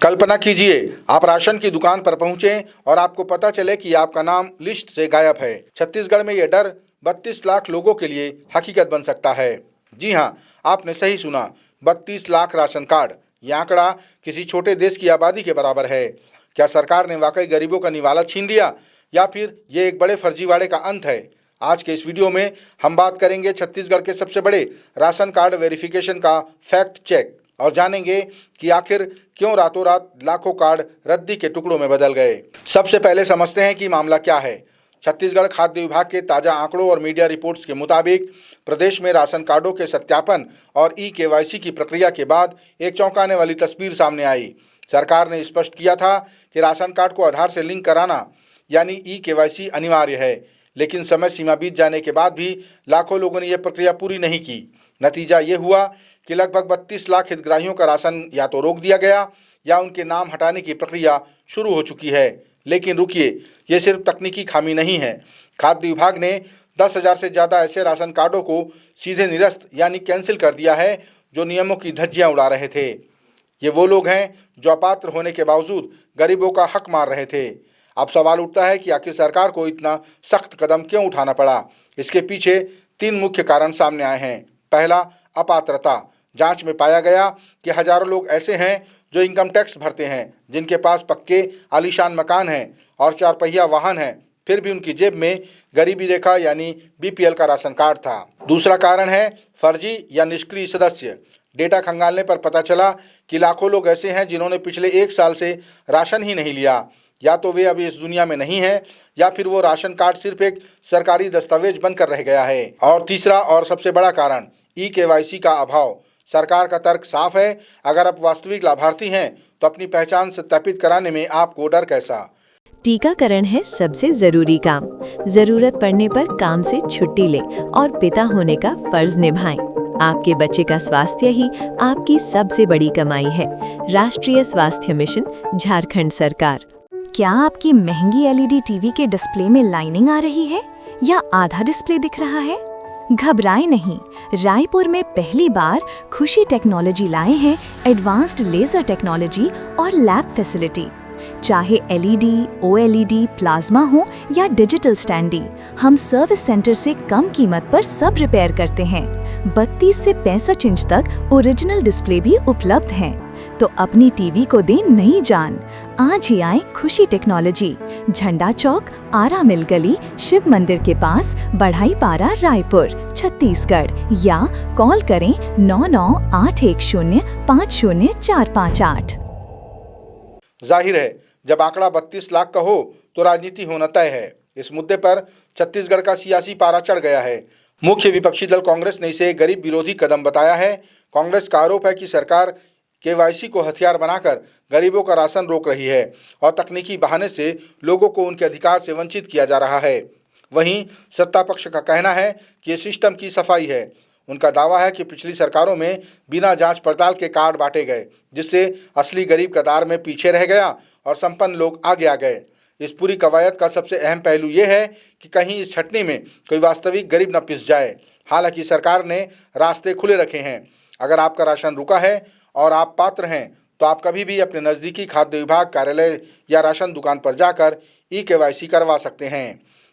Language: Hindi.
कल्पना कीजिए, आप राशन की दुकान पर पहुंचे और आपको पता चले कि आपका नाम लिस्ट से गायब है। छत्तीसगढ़ में यह डर 32 लाख लोगों के लिए हकीकत बन सकता है। जी हाँ, आपने सही सुना, 32 लाख राशन कार्ड। यह आंकड़ा किसी छोटे देश की आबादी के बराबर है। क्या सरकार ने वाकई गरीबों का निवाला छीन लिया, या फिर ये एक बड़े फर्जीवाड़े का अंत है? आज के इस वीडियो में हम बात करेंगे छत्तीसगढ़ के सबसे बड़े राशन कार्ड वेरिफिकेशन का फैक्ट चेक और जानेंगे कि आखिर क्यों रातों रात लाखों कार्ड रद्दी के टुकड़ों में बदल गए। सबसे पहले समझते हैं कि मामला क्या है। छत्तीसगढ़ खाद्य विभाग के ताज़ा आंकड़ों और मीडिया रिपोर्ट्स के मुताबिक प्रदेश में राशन कार्डों के सत्यापन और ई-केवाईसी की प्रक्रिया के बाद एक चौंकाने वाली तस्वीर सामने आई। सरकार ने स्पष्ट किया था कि राशन कार्ड को आधार से लिंक कराना यानी ई-केवाईसी अनिवार्य है, लेकिन समय सीमा बीत जाने के बाद भी लाखों लोगों ने यह प्रक्रिया पूरी नहीं की। नतीजा ये हुआ कि लगभग 32 लाख हितग्राहियों का राशन या तो रोक दिया गया या उनके नाम हटाने की प्रक्रिया शुरू हो चुकी है। लेकिन रुकिए, ये सिर्फ तकनीकी खामी नहीं है। खाद्य विभाग ने 10,000 से ज़्यादा ऐसे राशन कार्डों को सीधे निरस्त यानी कैंसिल कर दिया है जो नियमों की धज्जियां उड़ा रहे थे। ये वो लोग हैं जो अपात्र होने के बावजूद गरीबों का हक मार रहे थे। अब सवाल उठता है कि आखिर सरकार को इतना सख्त कदम क्यों उठाना पड़ा। इसके पीछे 3 मुख्य कारण सामने आए हैं। पहला, अपात्रता। जांच में पाया गया कि हजारों लोग ऐसे हैं जो इनकम टैक्स भरते हैं, जिनके पास पक्के आलीशान मकान हैं और 4 पहिया वाहन हैं, फिर भी उनकी जेब में गरीबी रेखा यानी बीपीएल का राशन कार्ड था। दूसरा कारण है फर्जी या निष्क्रिय सदस्य। डेटा खंगालने पर पता चला कि लाखों लोग ऐसे हैं जिन्होंने पिछले 1 साल से राशन ही नहीं लिया। या तो वे अभी इस दुनिया में नहीं हैं, या फिर वो राशन कार्ड सिर्फ एक सरकारी दस्तावेज बनकर रह गया है। और तीसरा और सबसे बड़ा कारण ई-केवाईसी का अभाव। सरकार का तर्क साफ है, अगर आप वास्तविक लाभार्थी हैं तो अपनी पहचान सत्यापित कराने में आपको डर कैसा। टीकाकरण है सबसे जरूरी काम। जरूरत पड़ने पर काम से छुट्टी लें और पिता होने का फर्ज निभाएं। आपके बच्चे का स्वास्थ्य ही आपकी सबसे बड़ी कमाई है। राष्ट्रीय स्वास्थ्य मिशन, झारखंड सरकार। क्या आपकी महंगी एलईडी टीवी के डिस्प्ले में लाइनिंग आ रही है या आधा डिस्प्ले दिख रहा है? घबराएं नहीं, रायपुर में पहली बार खुशी टेक्नोलॉजी लाए हैं एडवांस्ड लेजर टेक्नोलॉजी और लैब फैसिलिटी। चाहे एलईडी, ओएलईडी, प्लाज्मा हो या डिजिटल स्टैंडी, हम सर्विस सेंटर से कम कीमत पर सब रिपेयर करते हैं। 32 से 65 इंच तक ओरिजिनल डिस्प्ले भी उपलब्ध हैं। तो अपनी टीवी को दें नई जान। आज ही आए खुशी टेक्नोलॉजी, झंडा चौक, आरा मिल गली, शिव मंदिर के पास, बढ़ाई पारा, रायपुर, छत्तीसगढ़, या कॉल करें 9981050458। जाहिर है, जब आंकड़ा 32 लाख का हो तो राजनीति होना तय है। इस मुद्दे पर छत्तीसगढ़ का सियासी पारा चढ़ गया है। मुख्य विपक्षी दल कांग्रेस ने इसे गरीब विरोधी कदम बताया है। कांग्रेस का आरोप है कि सरकार केवाईसी को हथियार बनाकर गरीबों का राशन रोक रही है और तकनीकी बहाने से लोगों को उनके अधिकार से वंचित किया जा रहा है। वहीं सत्ता पक्ष का कहना है कि ये सिस्टम की सफाई है। उनका दावा है कि पिछली सरकारों में बिना जांच पड़ताल के कार्ड बांटे गए, जिससे असली गरीब कतार में पीछे रह गया और संपन्न लोग आगे आ गए। इस पूरी कवायद का सबसे अहम पहलू ये है कि कहीं इस छटनी में कोई वास्तविक गरीब न पिस जाए। हालांकि सरकार ने रास्ते खुले रखे हैं। अगर आपका राशन रुका है और आप पात्र हैं तो आप कभी भी अपने नज़दीकी खाद्य विभाग कार्यालय या राशन दुकान पर जाकर ई-केवाईसी करवा सकते हैं।